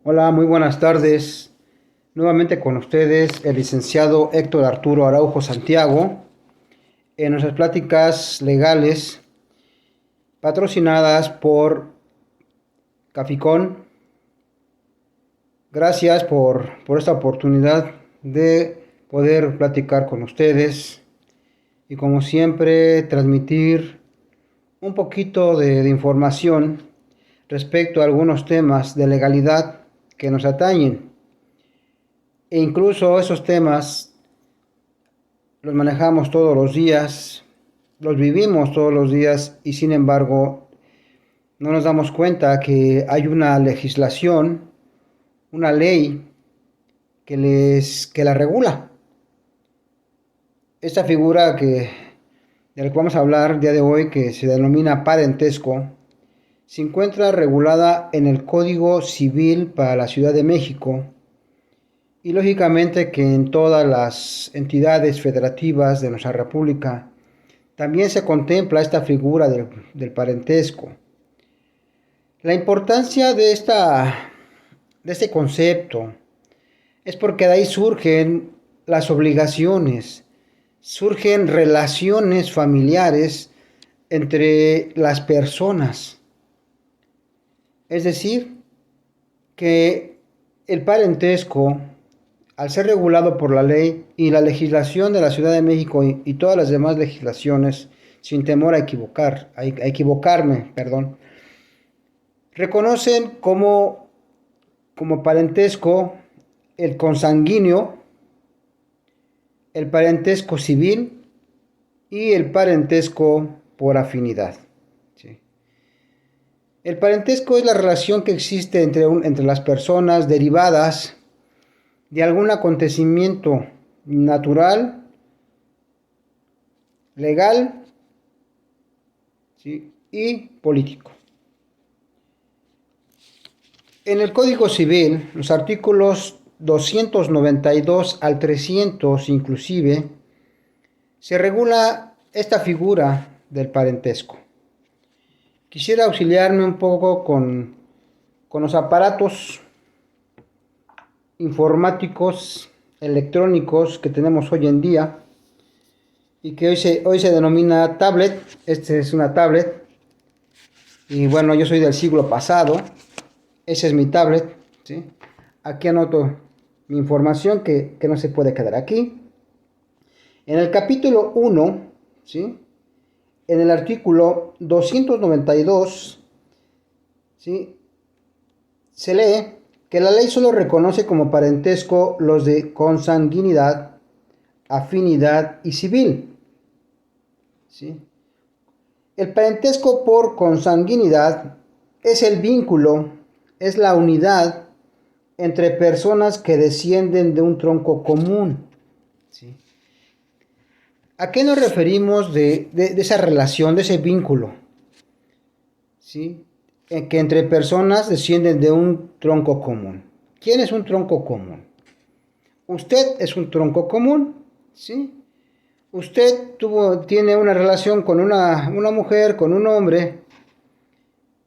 Hola, muy buenas tardes. Nuevamente con ustedes el licenciado Héctor Arturo Araujo Santiago en nuestras pláticas legales patrocinadas por Caficón. Gracias por esta oportunidad de poder platicar con ustedes y como siempre transmitir un poquito de información respecto a algunos temas de legalidad que nos atañen. E incluso esos temas los manejamos todos los días, los vivimos todos los días y sin embargo no nos damos cuenta que hay una legislación, una ley que la regula. Esta figura de la que vamos a hablar el día de hoy, que se denomina parentesco, se encuentra regulada en el Código Civil para la Ciudad de México y lógicamente que en todas las entidades federativas de nuestra República también se contempla esta figura del parentesco. La importancia de este concepto es porque de ahí surgen las obligaciones, surgen relaciones familiares entre las personas. Es decir, que el parentesco, al ser regulado por la ley y la legislación de la Ciudad de México y todas las demás legislaciones, sin temor a equivocarme, perdón, reconocen como parentesco el consanguíneo, el parentesco civil y el parentesco por afinidad. ¿Sí? El parentesco es la relación que existe entre las personas derivadas de algún acontecimiento natural, legal, ¿sí? Y político. En el Código Civil, los artículos 292 al 300 inclusive, se regula esta figura del parentesco. Quisiera auxiliarme un poco con los aparatos informáticos, electrónicos que tenemos hoy en día y que hoy se denomina tablet. Este es una tablet y bueno, yo soy del siglo pasado. Ese es mi tablet, ¿sí? Aquí anoto mi información que no se puede quedar aquí. En el capítulo 1, ¿sí? En el artículo 292, ¿sí? Se lee que la ley solo reconoce como parentesco los de consanguinidad, afinidad y civil, ¿sí? El parentesco por consanguinidad es el vínculo, es la unidad entre personas que descienden de un tronco común, ¿sí? ¿A qué nos referimos de esa relación, de ese vínculo? ¿Sí? Que entre personas descienden de un tronco común. ¿Quién es un tronco común? Usted es un tronco común, ¿sí? Usted tiene una relación con una mujer, con un hombre,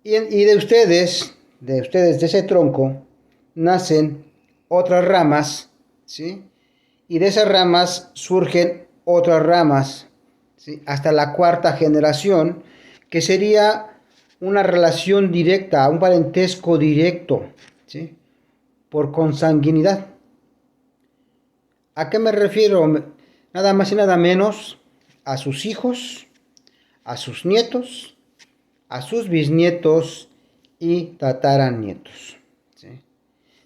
y de ustedes, de ese tronco, nacen otras ramas, ¿sí? Y de esas ramas surgen otras ramas, ¿sí? Hasta la cuarta generación, que sería una relación directa, un parentesco directo, ¿sí? Por consanguinidad. ¿A qué me refiero? Nada más y nada menos a sus hijos, a sus nietos, a sus bisnietos y tataranietos, ¿sí?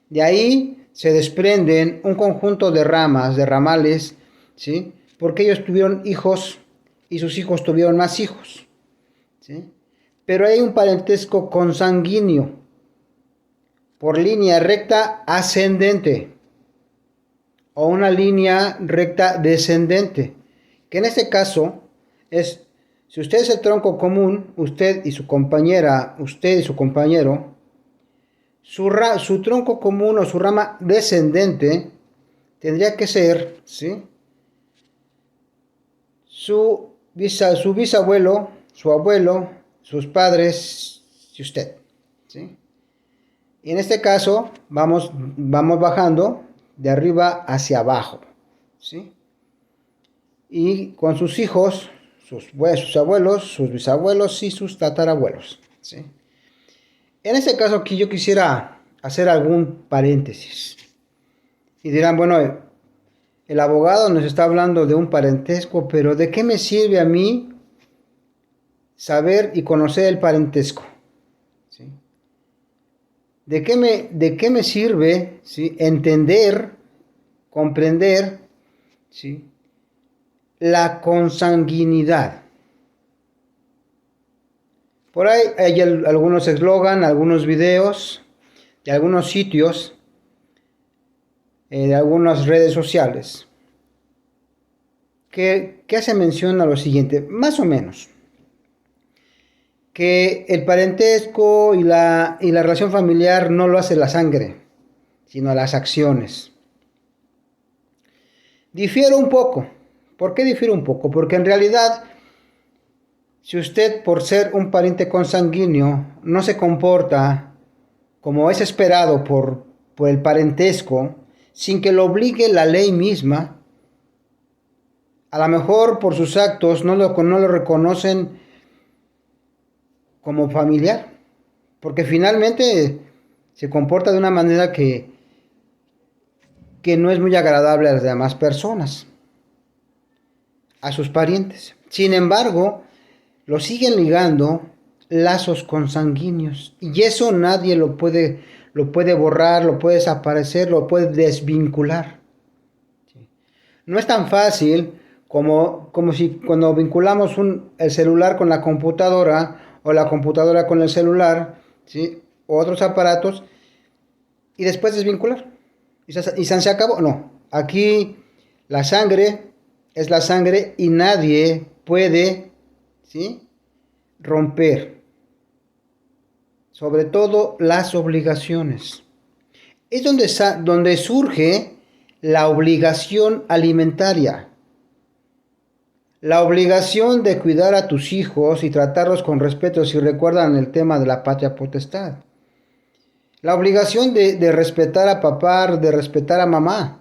De ahí se desprenden un conjunto de ramas, de ramales, ¿sí? Porque ellos tuvieron hijos y sus hijos tuvieron más hijos, ¿sí? Pero hay un parentesco consanguíneo por línea recta ascendente o una línea recta descendente, que en este caso es, si usted es el tronco común, usted y su compañera, usted y su compañero, su tronco común o su rama descendente tendría que ser, ¿sí? Su bisabuelo, su abuelo, sus padres y usted, ¿sí? Y en este caso vamos bajando de arriba hacia abajo, ¿sí? Y con sus hijos, sus abuelos, sus bisabuelos y sus tatarabuelos, ¿sí? En este caso aquí yo quisiera hacer algún paréntesis. Y dirán, bueno, el abogado nos está hablando de un parentesco, pero ¿de qué me sirve a mí saber y conocer el parentesco? ¿Sí? ¿De qué me sirve, ¿sí?, entender, comprender, ¿sí?, la consanguinidad? Por ahí hay algunos eslogan, algunos videos de algunos sitios, de algunas redes sociales, que hace mención a lo siguiente, más o menos, que el parentesco y la relación familiar no lo hace la sangre, sino las acciones. Difiero un poco. ¿Por qué difiero un poco? Porque en realidad, si usted por ser un pariente consanguíneo no se comporta como es esperado por el parentesco, sin que lo obligue la ley misma, a lo mejor por sus actos no lo reconocen como familiar, porque finalmente se comporta de una manera que no es muy agradable a las demás personas, a sus parientes. Sin embargo, lo siguen ligando lazos consanguíneos, y eso nadie lo puede borrar, lo puede desaparecer, lo puede desvincular. No es tan fácil como si cuando vinculamos el celular con la computadora o la computadora con el celular, ¿sí?, o otros aparatos, y después desvincular. Y se acabó. No, aquí la sangre es la sangre y nadie puede, ¿sí?, romper. Sobre todo las obligaciones. Es donde surge la obligación alimentaria. La obligación de cuidar a tus hijos y tratarlos con respeto, si recuerdan el tema de la patria potestad. La obligación de respetar a papá, de respetar a mamá.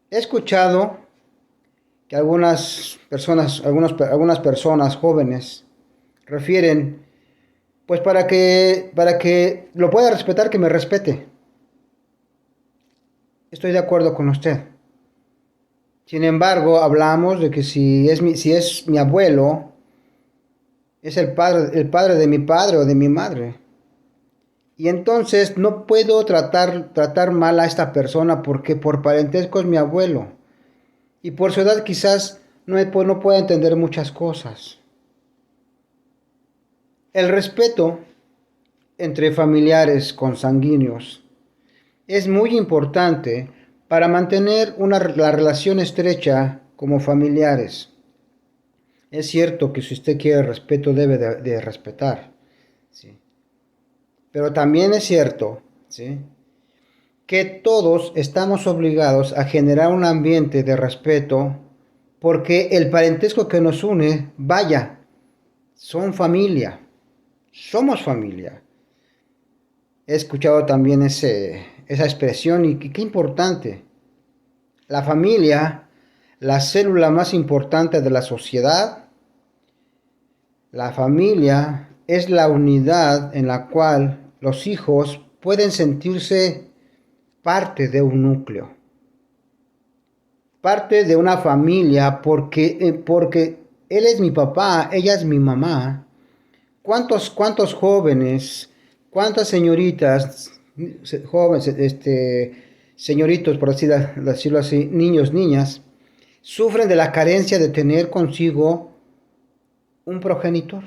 He escuchado que algunas personas jóvenes refieren, pues para que lo pueda respetar, que me respete. Estoy de acuerdo con usted. Sin embargo, hablamos de que si es mi abuelo, es el padre de mi padre o de mi madre. Y entonces no puedo tratar mal a esta persona porque por parentesco es mi abuelo. Y por su edad quizás no pueda entender muchas cosas. El respeto entre familiares consanguíneos es muy importante para mantener la relación estrecha como familiares. Es cierto que si usted quiere respeto debe de respetar, ¿sí? Pero también es cierto, ¿sí?, que todos estamos obligados a generar un ambiente de respeto porque el parentesco que nos une, vaya, son familia, somos familia. He escuchado también esa expresión y qué importante. La familia, la célula más importante de la sociedad. La familia es la unidad en la cual los hijos pueden sentirse parte de un núcleo, parte de una familia, porque él es mi papá, ella es mi mamá. ¿Cuántos jóvenes, cuántas señoritas, jóvenes, señoritos, por decirlo así, niños, niñas, sufren de la carencia de tener consigo un progenitor?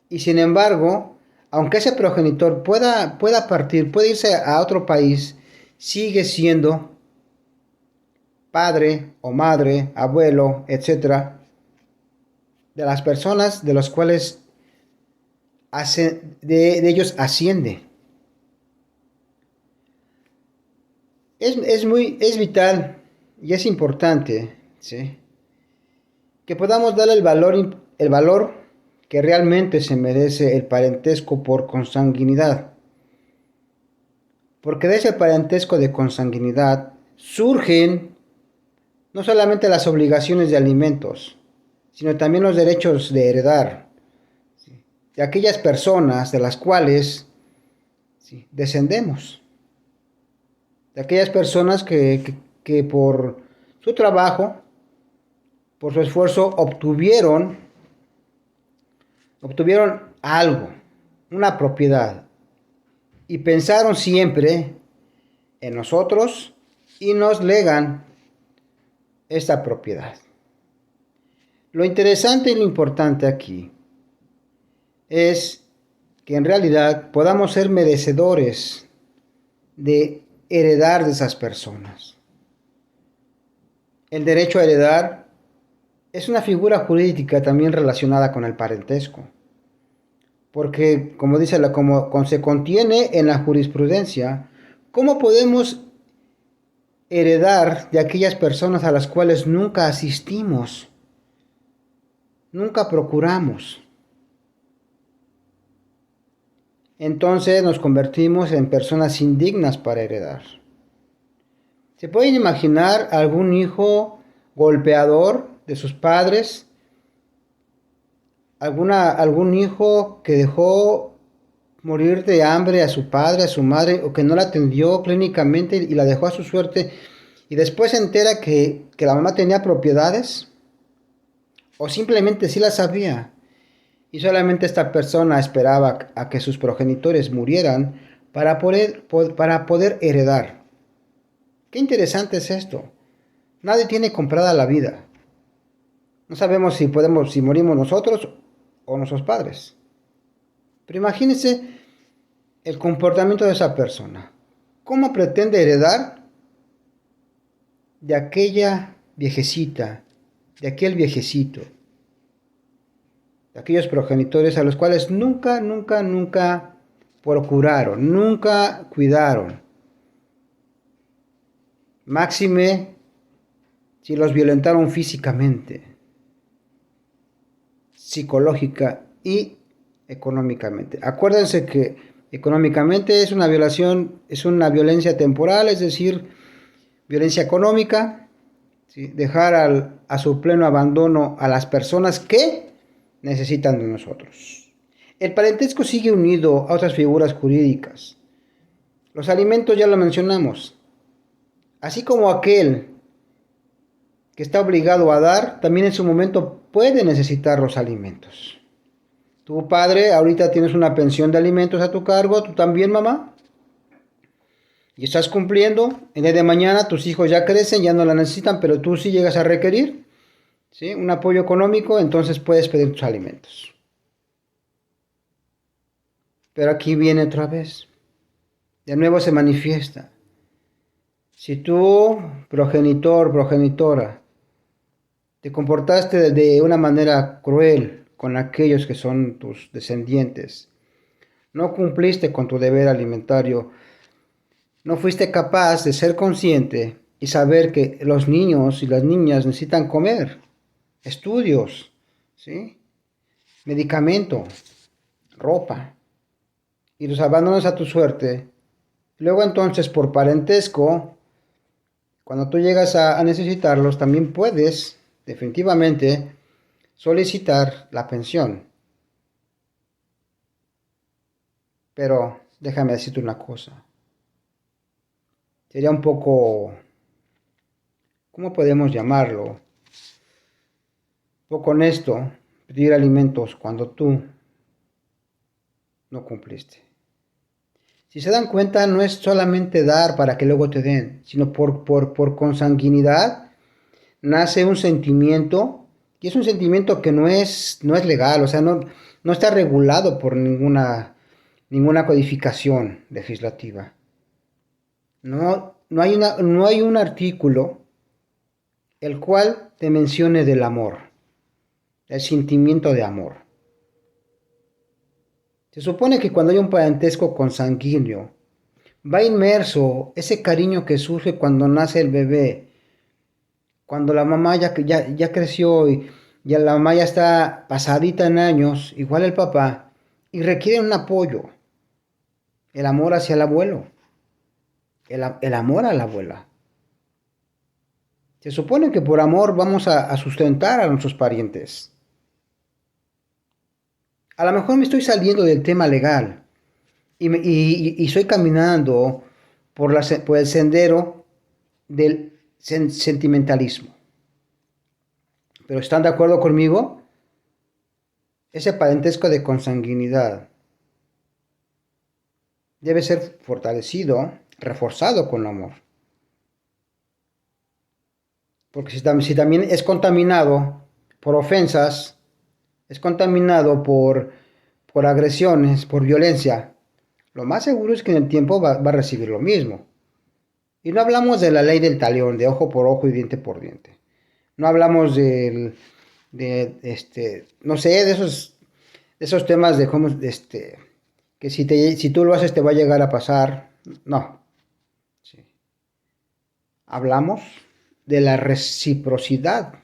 Y sin embargo, aunque ese progenitor pueda partir, puede irse a otro país, sigue siendo padre o madre, abuelo, etcétera, de las personas de los cuales de ellos asciende. Es vital y es importante, ¿sí?, que podamos darle el valor que realmente se merece el parentesco por consanguinidad. Porque de ese parentesco de consanguinidad surgen no solamente las obligaciones de alimentos, sino también los derechos de heredar, ¿sí?, de aquellas personas de las cuales, ¿sí?, descendemos, de aquellas personas que por su trabajo, por su esfuerzo, obtuvieron algo, una propiedad, y pensaron siempre en nosotros y nos legan esta propiedad. Lo interesante y lo importante aquí es que en realidad podamos ser merecedores de heredar de esas personas. El derecho a heredar es una figura jurídica también relacionada con el parentesco, porque como se contiene en la jurisprudencia, ¿cómo podemos heredar de aquellas personas a las cuales nunca asistimos, nunca procuramos? Entonces nos convertimos en personas indignas para heredar. ¿Se pueden imaginar algún hijo golpeador de sus padres? ¿Algún hijo que dejó morir de hambre a su padre, a su madre, o que no la atendió clínicamente y la dejó a su suerte, y después se entera que la mamá tenía propiedades? ¿O simplemente sí las sabía y solamente esta persona esperaba a que sus progenitores murieran para poder heredar? Qué interesante es esto. Nadie tiene comprada la vida. No sabemos si morimos nosotros o nuestros padres. Pero imagínense el comportamiento de esa persona. ¿Cómo pretende heredar de aquella viejecita, de aquel viejecito, de aquellos progenitores a los cuales nunca procuraron, nunca cuidaron? Máxime si los violentaron físicamente, psicológica y económicamente. Acuérdense que económicamente es una violación, es una violencia temporal, es decir, violencia económica, ¿sí?, dejar a su pleno abandono a las personas que necesitan de nosotros. El parentesco sigue unido a otras figuras jurídicas. Los alimentos ya lo mencionamos. Así como aquel que está obligado a dar, también en su momento puede necesitar los alimentos. Tu padre, ahorita tienes una pensión de alimentos a tu cargo, tú también, mamá, y estás cumpliendo. El día de mañana tus hijos ya crecen, ya no la necesitan, pero tú sí llegas a requerir, ¿sí?, un apoyo económico, entonces puedes pedir tus alimentos. Pero aquí viene otra vez, de nuevo se manifiesta. Si tú, progenitor, progenitora, te comportaste de una manera cruel con aquellos que son tus descendientes, no cumpliste con tu deber alimentario, no fuiste capaz de ser consciente y saber que los niños y las niñas necesitan comer, estudios, ¿sí?, medicamento, ropa, y los abandonas a tu suerte, luego entonces por parentesco, cuando tú llegas a necesitarlos, también puedes definitivamente solicitar la pensión. Pero déjame decirte una cosa. Sería un poco, ¿cómo podemos llamarlo?, un poco honesto pedir alimentos cuando tú no cumpliste. Si se dan cuenta, no es solamente dar para que luego te den, sino por consanguinidad nace un sentimiento, y es un sentimiento que no es legal, o sea, no está regulado por ninguna codificación legislativa. No hay un artículo el cual te mencione del amor, el sentimiento de amor. Se supone que cuando hay un parentesco consanguíneo, va inmerso ese cariño que surge cuando nace el bebé, cuando la mamá ya creció y ya la mamá ya está pasadita en años, igual el papá, y requieren un apoyo, el amor hacia el abuelo, el amor a la abuela. Se supone que por amor vamos a sustentar a nuestros parientes. A lo mejor me estoy saliendo del tema legal y estoy caminando por el sendero del sentimentalismo. Pero ¿están de acuerdo conmigo? Ese parentesco de consanguinidad debe ser fortalecido, reforzado con amor. Porque si también es contaminado por ofensas, es contaminado por agresiones, por violencia, lo más seguro es que en el tiempo va a recibir lo mismo. Y no hablamos de la ley del talión, de ojo por ojo y diente por diente. No hablamos no sé, de esos temas de cómo, que si tú lo haces te va a llegar a pasar. No. Sí. Hablamos de la reciprocidad,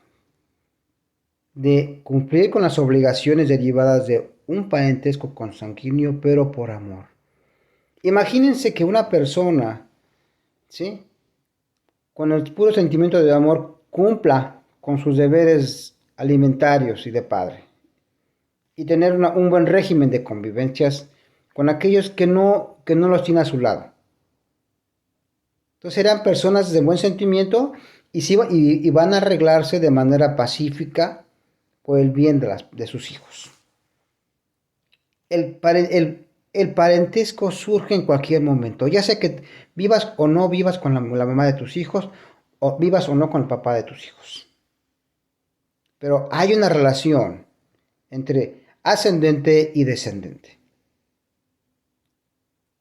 de cumplir con las obligaciones derivadas de un parentesco consanguíneo, pero por amor. Imagínense que una persona, ¿sí?, con el puro sentimiento de amor, cumpla con sus deberes alimentarios y de padre, y tener un buen régimen de convivencias con aquellos que no los tiene a su lado. Entonces serán personas de buen sentimiento y van a arreglarse de manera pacífica por el bien de sus hijos. El parentesco surge en cualquier momento, ya sea que vivas o no vivas con la mamá de tus hijos, o vivas o no con el papá de tus hijos. Pero hay una relación entre ascendente y descendente.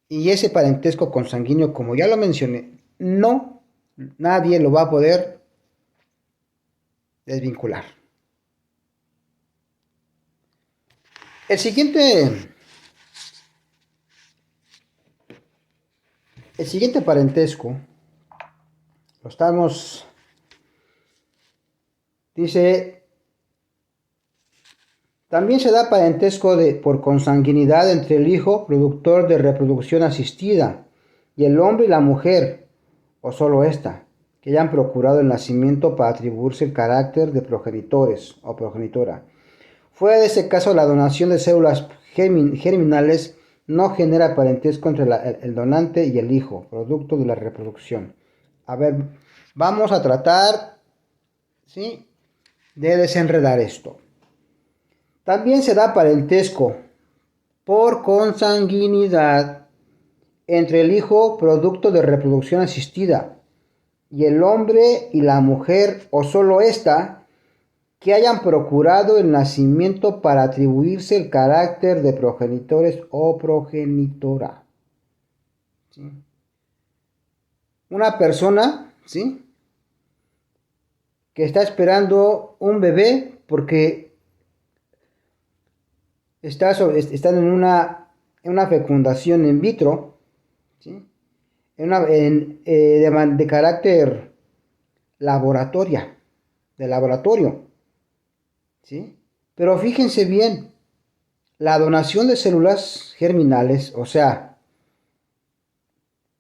Y ese parentesco consanguíneo, como ya lo mencioné, nadie lo va a poder desvincular. El siguiente parentesco lo estamos, dice, también se da parentesco por consanguinidad entre el hijo productor de reproducción asistida y el hombre y la mujer, o solo esta, que hayan procurado el nacimiento para atribuirse el carácter de progenitores o progenitora. Fuera de ese caso, la donación de células germinales no genera parentesco entre el donante y el hijo, producto de la reproducción. A ver, vamos a tratar, ¿sí?, de desenredar esto. También se da parentesco por consanguinidad entre el hijo producto de reproducción asistida y el hombre y la mujer, o solo esta, que hayan procurado el nacimiento para atribuirse el carácter de progenitores o progenitora. ¿Sí? Una persona, ¿sí?, que está esperando un bebé porque están en una fecundación in vitro, ¿sí?, de carácter de laboratorio, ¿sí? Pero fíjense bien, la donación de células germinales, o sea,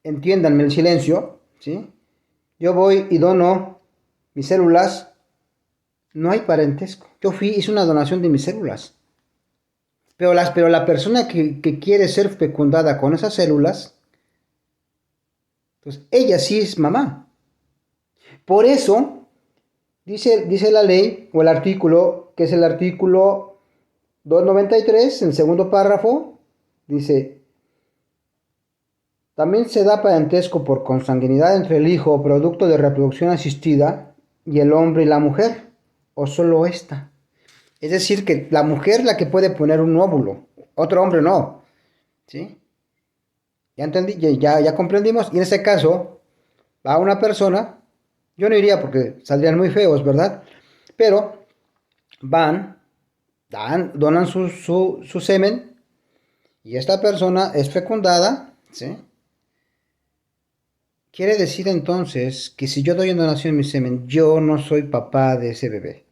entiéndanme el silencio, ¿sí? Yo voy y dono mis células, no hay parentesco. Hice una donación de mis células. Pero la persona que quiere ser fecundada con esas células, pues ella sí es mamá. Por eso, dice la ley, o el artículo, que es el artículo 293, en el segundo párrafo, dice: también se da parentesco por consanguinidad entre el hijo, producto de reproducción asistida, y el hombre y la mujer, o solo esta. Es decir, que la mujer es la que puede poner un óvulo, otro hombre no, ¿sí? Ya entendí, ya comprendimos. Y en este caso, va una persona, yo no iría porque saldrían muy feos, ¿verdad? Pero donan su semen, y esta persona es fecundada, ¿sí? Quiere decir entonces que si yo doy en donación mi semen, yo no soy papá de ese bebé.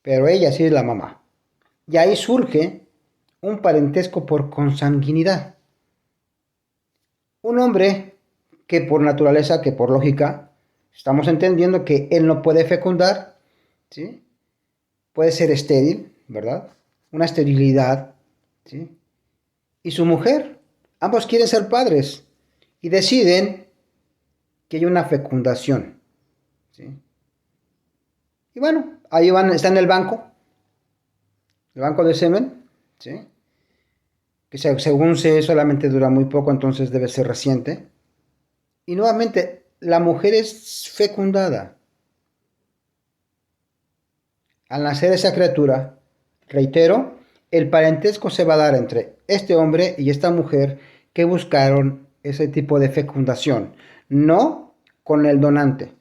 pero ella sí es la mamá. Y ahí surge un parentesco por consanguinidad. Un hombre que por naturaleza, que por lógica, estamos entendiendo que él no puede fecundar, ¿sí? Puede ser estéril, ¿verdad? Una esterilidad, ¿sí? Y su mujer, ambos quieren ser padres y deciden que hay una fecundación, ¿sí? Y bueno, ahí van, está en el banco de semen, ¿sí? Que según sé solamente dura muy poco, entonces debe ser reciente. Y nuevamente, la mujer es fecundada. Al nacer esa criatura, reitero, el parentesco se va a dar entre este hombre y esta mujer que buscaron ese tipo de fecundación, no con el donante,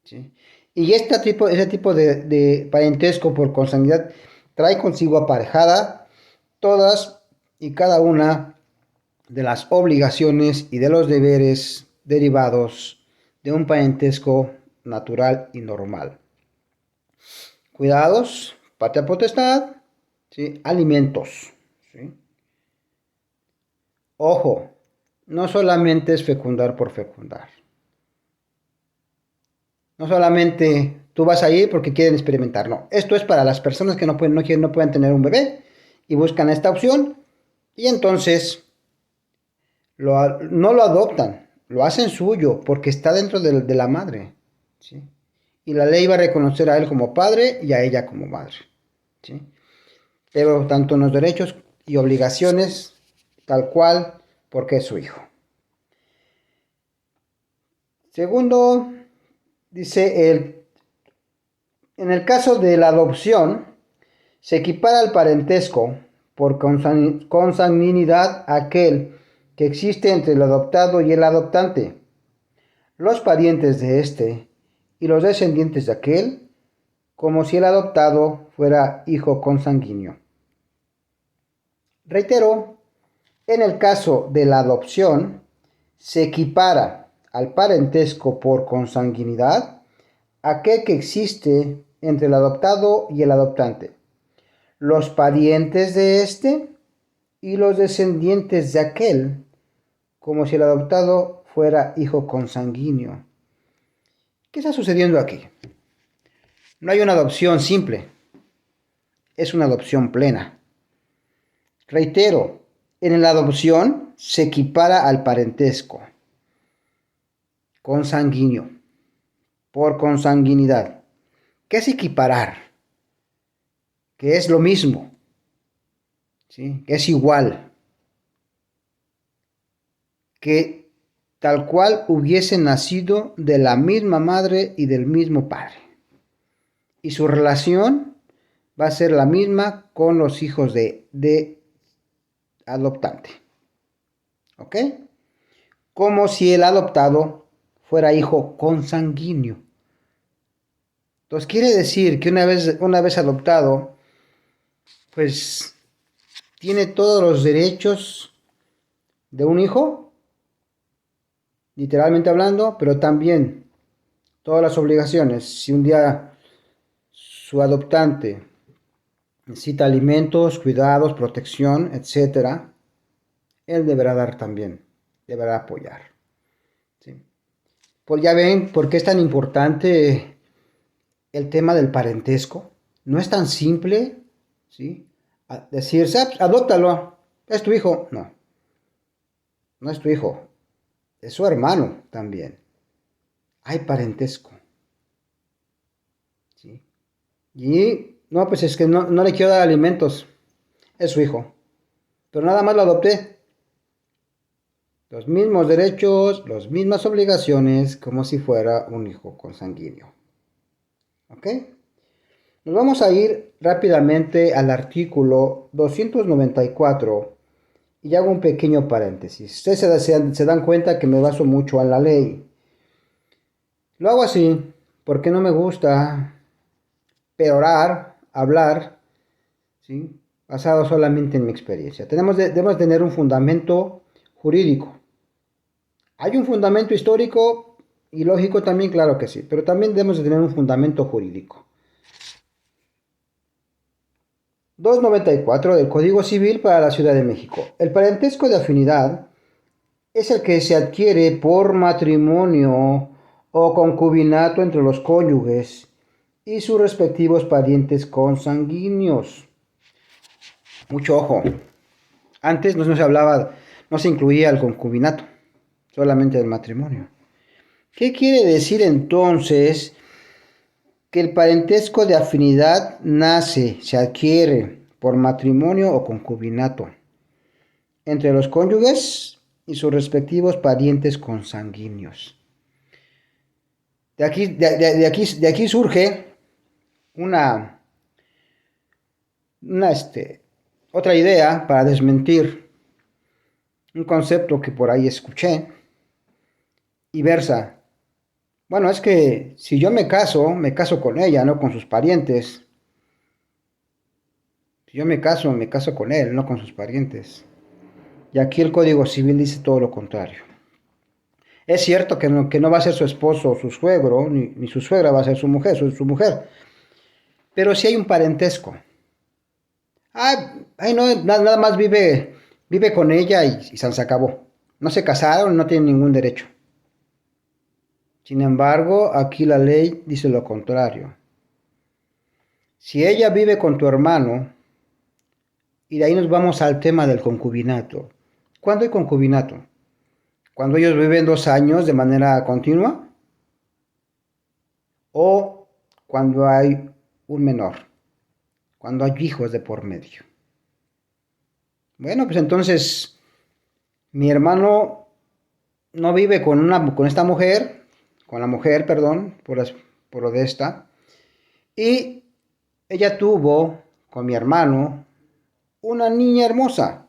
¿sí? Y ese tipo de parentesco por consanguinidad trae consigo aparejada todas y cada una de las obligaciones y de los deberes derivados de un parentesco natural y normal. Cuidados, patria potestad, ¿sí? Alimentos, ¿sí? Ojo, no solamente es fecundar por fecundar. No solamente tú vas ahí porque quieren experimentar, no. Esto es para las personas que no pueden tener un bebé y buscan esta opción y entonces no lo adoptan, lo hacen suyo porque está dentro de la madre, ¿sí? Y la ley va a reconocer a él como padre y a ella como madre, ¿sí? Pero tanto en los derechos y obligaciones, tal cual, porque es su hijo. Segundo, dice en el caso de la adopción, se equipara al parentesco por consanguinidad aquel que existe entre el adoptado y el adoptante, los parientes de éste y los descendientes de aquel, como si el adoptado fuera hijo consanguíneo. Reitero, en el caso de la adopción, se equipara al parentesco por consanguinidad aquel que existe entre el adoptado y el adoptante, los parientes de éste y los descendientes de aquel, como si el adoptado fuera hijo consanguíneo. ¿Qué está sucediendo aquí? No hay una adopción simple, es una adopción plena. Reitero, en la adopción se equipara al parentesco consanguíneo por consanguinidad. ¿Qué es equiparar? Que es lo mismo, ¿sí? Que es igual, que tal cual hubiese nacido de la misma madre y del mismo padre. Y su relación va a ser la misma con los hijos de adoptante. ¿Ok? Como si el adoptado fuera hijo consanguíneo. Entonces quiere decir que una vez adoptado, pues tiene todos los derechos de un hijo, literalmente hablando, pero también todas las obligaciones. Si un día su adoptante necesita alimentos, cuidados, protección, etcétera, él deberá dar también, deberá apoyar, ¿sí? Pues ya ven por qué es tan importante el tema del parentesco. No es tan simple, ¿sí? Decirse, adóptalo, es tu hijo. No, no es tu hijo, es su hermano también. Hay parentesco, ¿sí? Y no, pues es que no le quiero dar alimentos, es su hijo, pero nada más lo adopté. Los mismos derechos, las mismas obligaciones, como si fuera un hijo consanguíneo. ¿Ok? Nos vamos a ir rápidamente al artículo 294 y hago un pequeño paréntesis. Ustedes se dan cuenta que me baso mucho en la ley. Lo hago así porque no me gusta perorar, hablar, ¿sí? Basado solamente en mi experiencia. Debemos tener un fundamento jurídico. Hay un fundamento histórico y lógico también, claro que sí, pero también debemos de tener un fundamento jurídico. 294 del Código Civil para la Ciudad de México. El parentesco de afinidad es el que se adquiere por matrimonio o concubinato entre los cónyuges y sus respectivos parientes consanguíneos. Mucho ojo. Antes no se hablaba, no se incluía el concubinato, solamente el matrimonio. ¿Qué quiere decir entonces que el parentesco de afinidad nace, se adquiere por matrimonio o concubinato entre los cónyuges y sus respectivos parientes consanguíneos? De aquí surge una, una otra idea para desmentir un concepto que por ahí escuché y versa. Bueno, es que si yo me caso con ella, no con sus parientes. Si yo me caso con él, no con sus parientes. Y aquí el Código Civil dice todo lo contrario. Es cierto que no va a ser su esposo o su suegro, ni su suegra va a ser su mujer. Pero sí hay un parentesco. Ay no, nada más vive con ella y se acabó. No se casaron, no tienen ningún derecho. Sin embargo, aquí la ley dice lo contrario. Si ella vive con tu hermano, y de ahí nos vamos al tema del concubinato. ¿Cuándo hay concubinato? Cuando ellos viven 2 años de manera continua o cuando hay un menor, cuando hay hijos de por medio. Bueno, pues entonces mi hermano no vive con esta mujer, con la mujer, perdón, por lo de esta, y ella tuvo con mi hermano una niña hermosa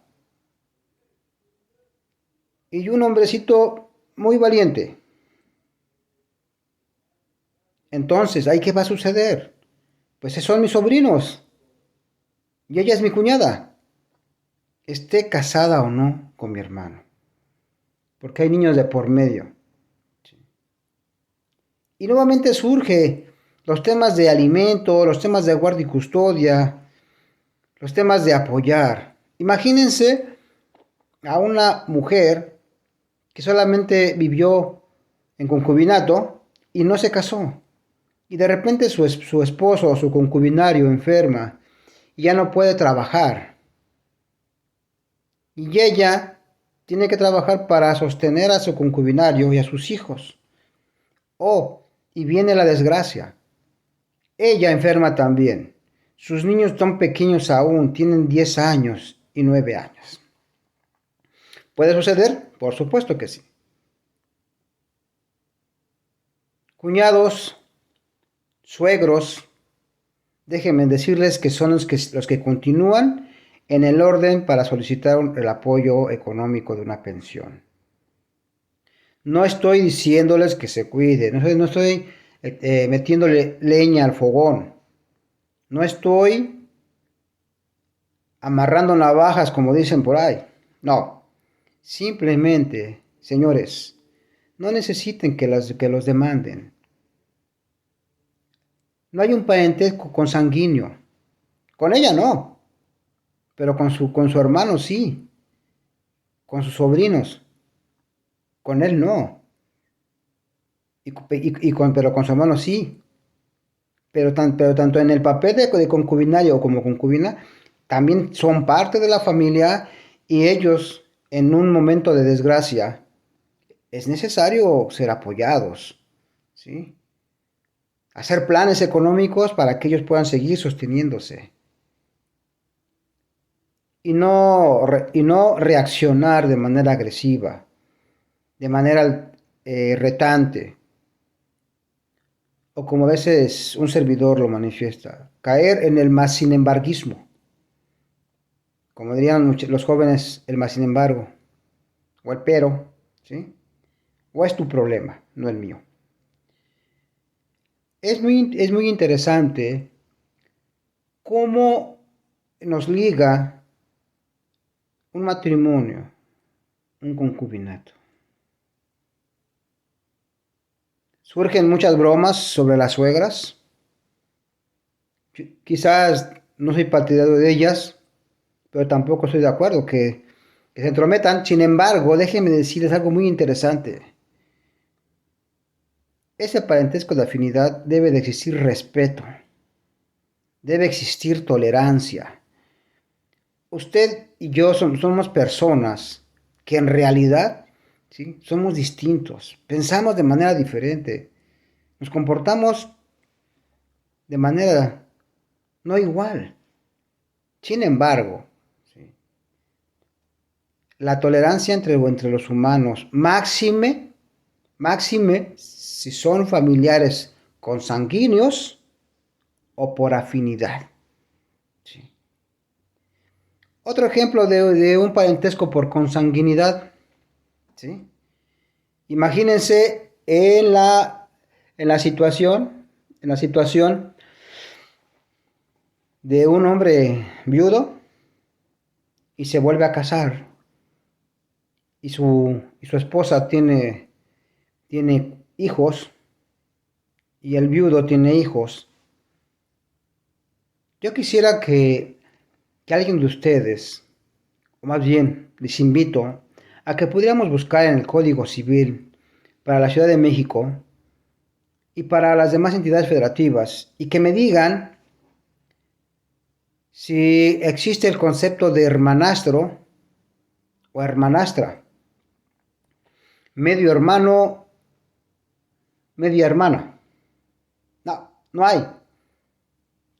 y un hombrecito muy valiente. Entonces, ¿ahí qué va a suceder? Pues son mis sobrinos y ella es mi cuñada, esté casada o no con mi hermano, porque hay niños de por medio. Y nuevamente surge los temas de alimento, los temas de guardia y custodia, los temas de apoyar. Imagínense a una mujer que solamente vivió en concubinato y no se casó. Y de repente su esposo o su concubinario enferma y ya no puede trabajar. Y ella tiene que trabajar para sostener a su concubinario y a sus hijos. Oh, y viene la desgracia. Ella enferma también. Sus niños son pequeños aún, tienen 10 años y 9 años. ¿Puede suceder? Por supuesto que sí. Cuñados, suegros, déjenme decirles que son los que continúan en el orden para solicitar el apoyo económico de una pensión. No estoy diciéndoles que se cuiden, no estoy metiéndole leña al fogón, no estoy amarrando navajas como dicen por ahí. No, simplemente, señores, no necesiten que los demanden. No hay un parentesco consanguíneo. Con ella no, pero con su hermano sí, con sus sobrinos. Con él no. Pero con su hermano sí. Pero tanto en el papel de concubinario o como concubina, también son parte de la familia y ellos en un momento de desgracia es necesario ser apoyados, ¿sí? Hacer planes económicos para que ellos puedan seguir sosteniéndose y no reaccionar de manera agresiva, de manera retante, o como a veces un servidor lo manifiesta, caer en el más sin embarguismo, como dirían los jóvenes, el más sin embargo, o el pero, ¿sí? O es tu problema, no el mío. Es muy interesante cómo nos liga un matrimonio, un concubinato. Surgen muchas bromas sobre las suegras. Quizás no soy partidario de ellas, pero tampoco estoy de acuerdo que se entrometan. Sin embargo, déjenme decirles algo muy interesante. Ese parentesco de afinidad debe de existir respeto, debe existir tolerancia. Usted y yo somos personas que en realidad, ¿sí?, somos distintos, pensamos de manera diferente, nos comportamos de manera no igual. Sin embargo, ¿sí?, la tolerancia entre los humanos, máxime si son familiares consanguíneos o por afinidad. ¿Sí? Otro ejemplo de un parentesco por consanguinidad. ¿Sí? Imagínense en la situación de un hombre viudo y se vuelve a casar y su esposa tiene hijos y el viudo tiene hijos. Yo quisiera que alguien de ustedes, o más bien les invito a que pudiéramos buscar en el Código Civil para la Ciudad de México y para las demás entidades federativas y que me digan si existe el concepto de hermanastro o hermanastra, medio hermano, media hermana. No, no hay.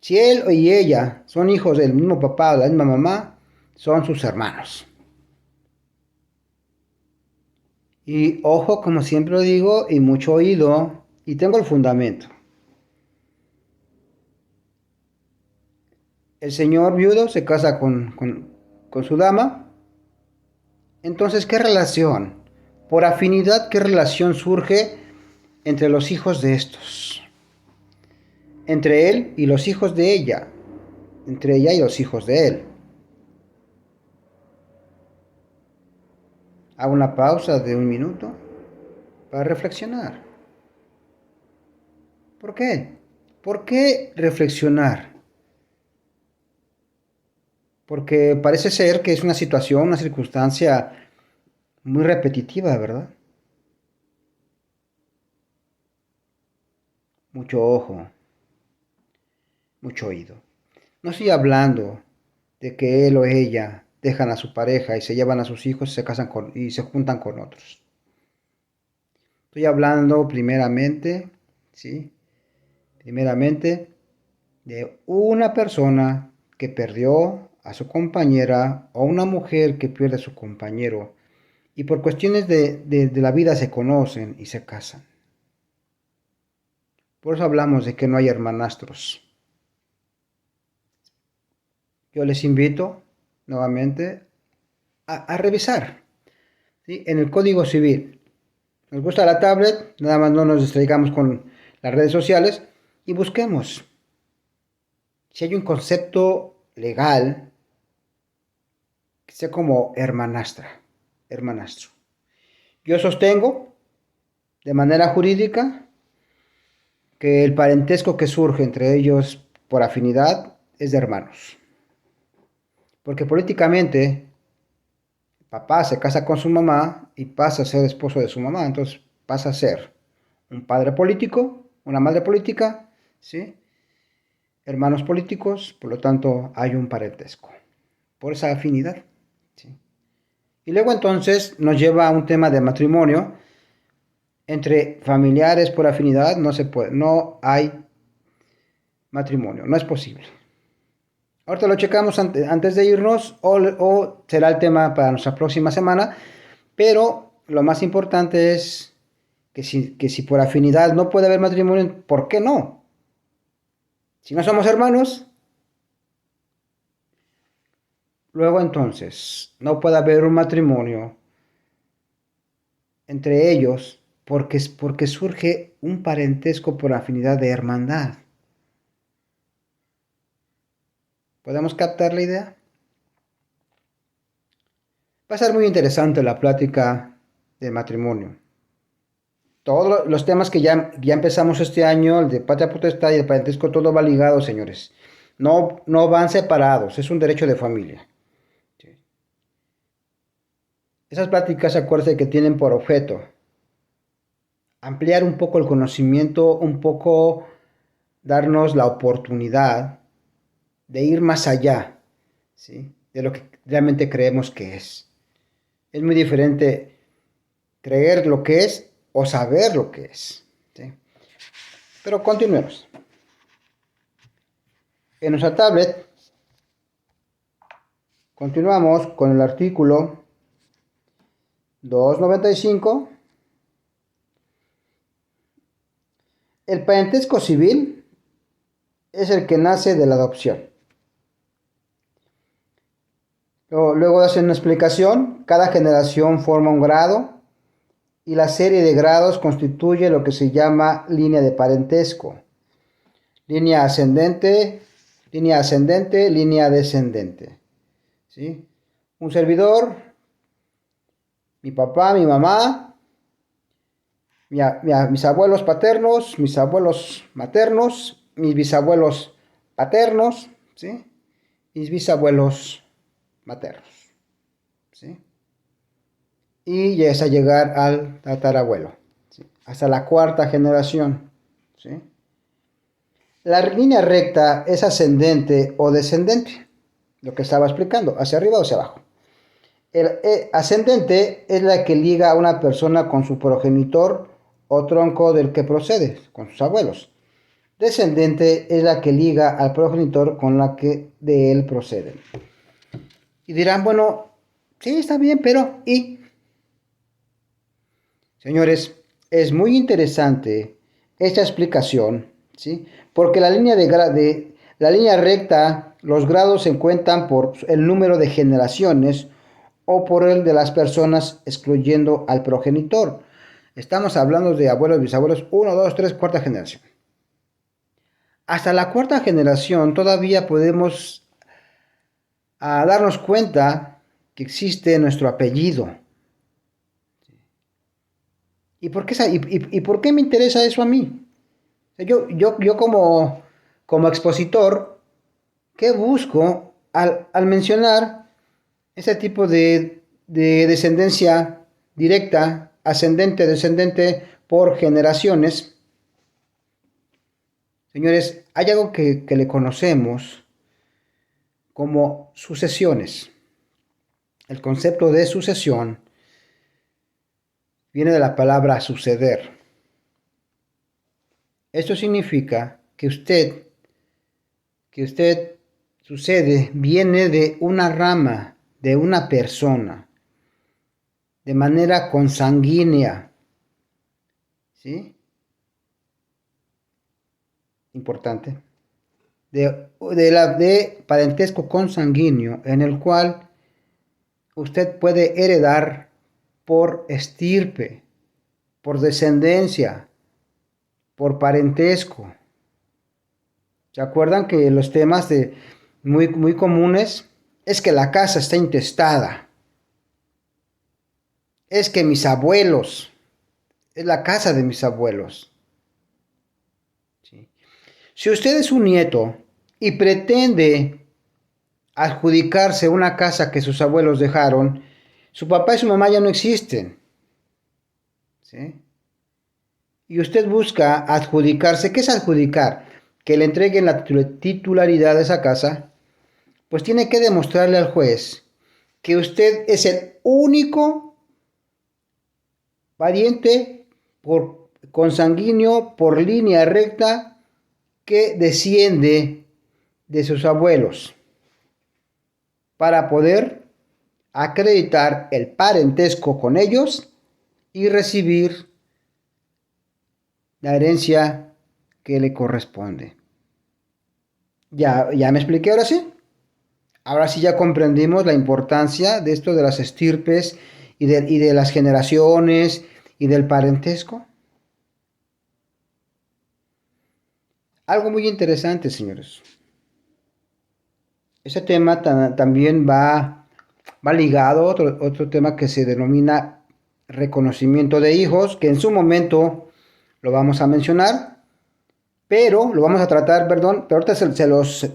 Si él y ella son hijos del mismo papá o de la misma mamá, son sus hermanos. Y ojo, como siempre lo digo, y mucho oído, y tengo el fundamento. El señor viudo se casa con su dama. Entonces, ¿qué relación? Por afinidad, ¿qué relación surge entre los hijos de estos? Entre él y los hijos de ella. Entre ella y los hijos de él. Hago una pausa de 1 minuto para reflexionar. ¿Por qué? ¿Por qué reflexionar? Porque parece ser que es una situación, una circunstancia muy repetitiva, ¿verdad? Mucho ojo, mucho oído. No estoy hablando de que él o ella dejan a su pareja y se llevan a sus hijos y se casan y se juntan con otros. Estoy hablando primeramente, ¿sí? Primeramente de una persona que perdió a su compañera o una mujer que pierde a su compañero y por cuestiones de la vida se conocen y se casan. Por eso hablamos de que no hay hermanastros. Yo les invito nuevamente a revisar, ¿sí?, en el Código Civil. Nos gusta la tablet, nada más no nos distraigamos con las redes sociales y busquemos si hay un concepto legal que sea como hermanastra, hermanastro. Yo sostengo de manera jurídica que el parentesco que surge entre ellos por afinidad es de hermanos. Porque políticamente papá se casa con su mamá y pasa a ser esposo de su mamá, entonces pasa a ser un padre político, una madre política, ¿sí?, hermanos políticos, por lo tanto hay un parentesco por esa afinidad, ¿sí? Y luego entonces nos lleva a un tema de matrimonio entre familiares por afinidad. No se puede, no hay matrimonio, no es posible. Ahorita lo checamos antes de irnos o será el tema para nuestra próxima semana, pero lo más importante es que si por afinidad no puede haber matrimonio, ¿por qué no? Si no somos hermanos, luego entonces no puede haber un matrimonio entre ellos porque surge un parentesco por afinidad de hermandad. ¿Podemos captar la idea? Va a ser muy interesante la plática del matrimonio. Todos los temas que ya empezamos este año, el de patria potestad y el parentesco, todo va ligado, señores. no, no van separados, es un derecho de familia. ¿Sí? Esas pláticas, acuérdense que tienen por objeto ampliar un poco el conocimiento, un poco darnos la oportunidad de ir más allá, ¿sí? De lo que realmente creemos que es. Es muy diferente creer lo que es o saber lo que es, ¿sí? Pero continuemos. En nuestra tablet continuamos con el artículo 295. El parentesco civil es el que nace de la adopción. Luego hacen una explicación. Cada generación forma un grado y la serie de grados constituye lo que se llama línea de parentesco. Línea ascendente, línea descendente. ¿Sí? Un servidor, mi papá, mi mamá, mis abuelos paternos, mis abuelos maternos, mis bisabuelos paternos, ¿sí? Mis bisabuelos maternos, ¿sí? Y llegas a llegar al tatarabuelo, ¿sí? Hasta la cuarta generación, ¿sí? La línea recta es ascendente o descendente, lo que estaba explicando, hacia arriba o hacia abajo. El ascendente es la que liga a una persona con su progenitor o tronco del que procede, con sus abuelos. Descendente es la que liga al progenitor con la que de él procede. Y dirán, bueno, sí, está bien, pero ¿y? Señores, es muy interesante esta explicación, ¿sí? Porque la línea la línea recta, los grados se cuentan por el número de generaciones o por el de las personas excluyendo al progenitor. Estamos hablando de abuelos, bisabuelos, 1, 2, 3, cuarta generación. Hasta la cuarta generación todavía podemos darnos cuenta que existe nuestro apellido. ¿Y por qué me interesa eso a mí? Yo como expositor, ¿qué busco al mencionar ese tipo de descendencia directa, ascendente, descendente por generaciones? Señores, hay algo que le conocemos como sucesiones. El concepto de sucesión viene de la palabra suceder. Esto significa que usted sucede, viene de una rama, de una persona, de manera consanguínea. ¿Sí? Importante. De parentesco consanguíneo, en el cual usted puede heredar por estirpe, por descendencia, por parentesco. ¿Se acuerdan que los temas muy comunes es que la casa está intestada? Es que mis abuelos, es la casa de mis abuelos. ¿Sí? Si usted es un nieto y pretende adjudicarse una casa que sus abuelos dejaron, su papá y su mamá ya no existen. ¿Sí? Y usted busca adjudicarse. ¿Qué es adjudicar? Que le entreguen la titularidad de esa casa, pues tiene que demostrarle al juez que usted es el único pariente consanguíneo por línea recta que desciende de sus abuelos, para poder acreditar el parentesco con ellos y recibir la herencia que le corresponde. ¿Ya me expliqué ahora sí? Ahora sí ya comprendimos la importancia de esto de las estirpes y de las generaciones y del parentesco. Algo muy interesante, señores. Ese tema también va ligado a otro tema que se denomina reconocimiento de hijos, que en su momento lo vamos a mencionar. pero lo vamos a tratar, perdón, pero ahorita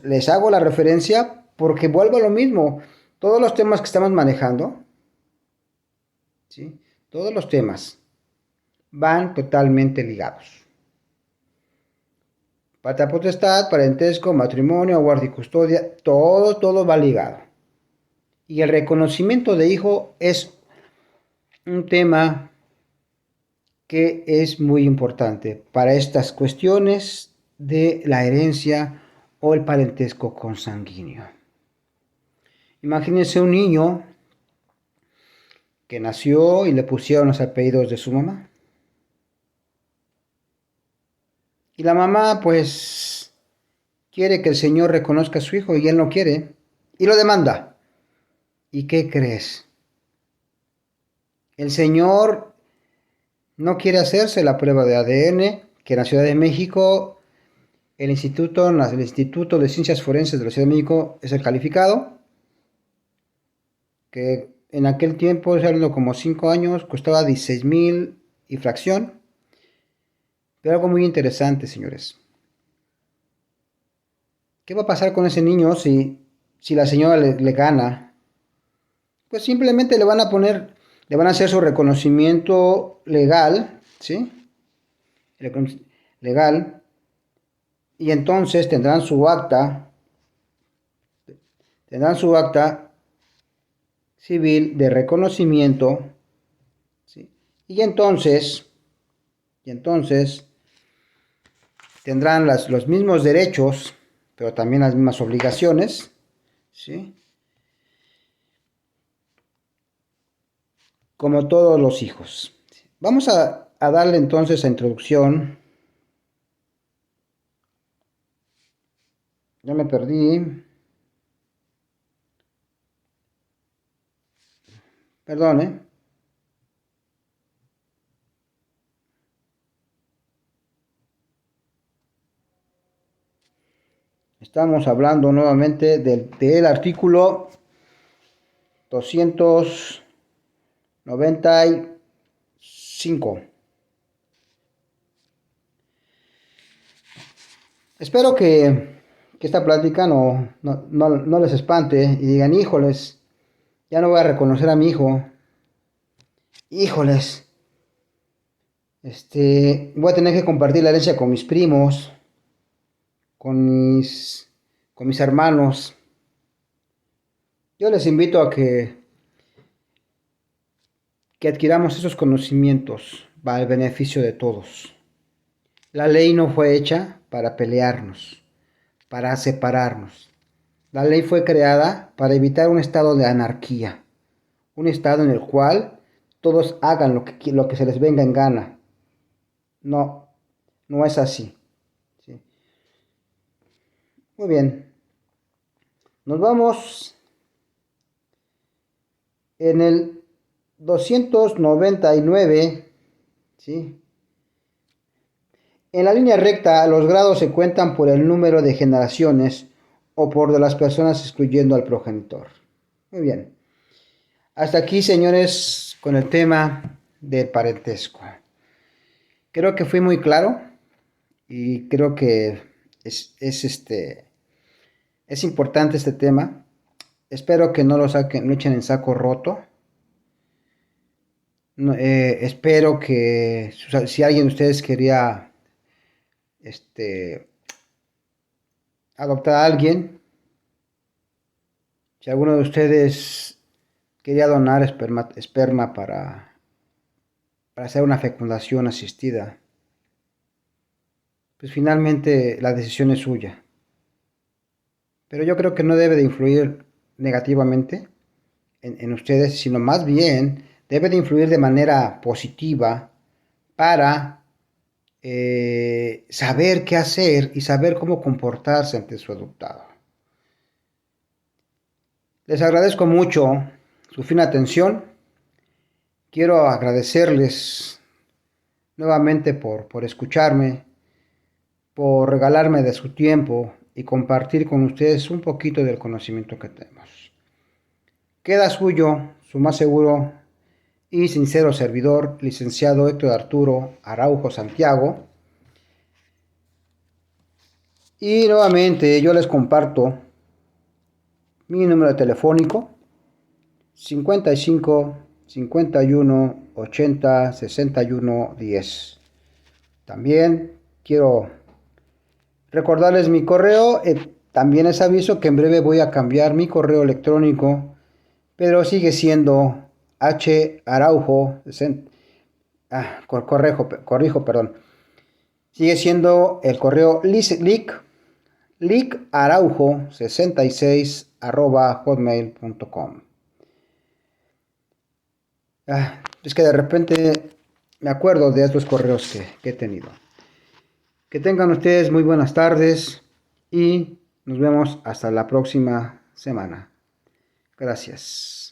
les hago la referencia porque vuelvo a lo mismo. Todos los temas que estamos manejando, ¿sí? Todos los temas van totalmente ligados. Patria potestad, parentesco, matrimonio, guardia y custodia, todo va ligado. Y el reconocimiento de hijo es un tema que es muy importante para estas cuestiones de la herencia o el parentesco consanguíneo. Imagínense un niño que nació y le pusieron los apellidos de su mamá. Y la mamá pues quiere que el señor reconozca a su hijo y él no quiere y lo demanda. ¿Y qué crees? El señor no quiere hacerse la prueba de ADN, que en la Ciudad de México el Instituto de Ciencias Forenses de la Ciudad de México es el calificado, que en aquel tiempo, hablando como 5 años, costaba 16,000 y fracción. Pero algo muy interesante, señores. ¿Qué va a pasar con ese niño si la señora le gana? Pues simplemente le van a hacer su reconocimiento legal, ¿sí? Legal. Y entonces tendrán su acta civil de reconocimiento, ¿sí? Y entonces tendrán los mismos derechos, pero también las mismas obligaciones, ¿sí? Como todos los hijos. Vamos a darle entonces a introducción. Ya me perdí. Perdón, ¿eh? Estamos hablando nuevamente del artículo 295. Espero que esta plática no les espante y digan, híjoles, ya no voy a reconocer a mi hijo. Híjoles, voy a tener que compartir la herencia con mis primos, con mis hermanos. Yo les invito a que adquiramos esos conocimientos para el beneficio de todos. La ley no fue hecha para pelearnos, para separarnos. La ley fue creada para evitar un estado de anarquía, un estado en el cual todos hagan lo que se les venga en gana. No, no es así. ¿Sí? Muy bien. Nos vamos en el 299, ¿sí? En la línea recta, los grados se cuentan por el número de generaciones o por de las personas excluyendo al progenitor. Muy bien. Hasta aquí, señores, con el tema del parentesco. Creo que fui muy claro y creo que es importante este tema. Espero que no lo echen en saco roto. No, espero que si alguien de ustedes quería adoptar a alguien, si alguno de ustedes quería donar esperma para hacer una fecundación asistida, pues finalmente la decisión es suya. Pero yo creo que no debe de influir negativamente en ustedes, sino más bien debe de influir de manera positiva para saber qué hacer y saber cómo comportarse ante su adoptado. Les agradezco mucho su fina atención. Quiero agradecerles nuevamente por escucharme, por regalarme de su tiempo y compartir con ustedes un poquito del conocimiento que tenemos. Queda suyo, su más seguro y sincero servidor, licenciado Héctor Arturo Araujo Santiago, Y nuevamente yo les comparto mi número telefónico 55 51 80 61 10. También quiero recordarles mi correo. También les aviso que en breve voy a cambiar mi correo electrónico, pero sigue siendo haraujo. Corrijo, perdón. Sigue siendo el correo licaraujo66@hotmail.com. Es que de repente me acuerdo de estos correos que he tenido. Que tengan ustedes muy buenas tardes y nos vemos hasta la próxima semana. Gracias.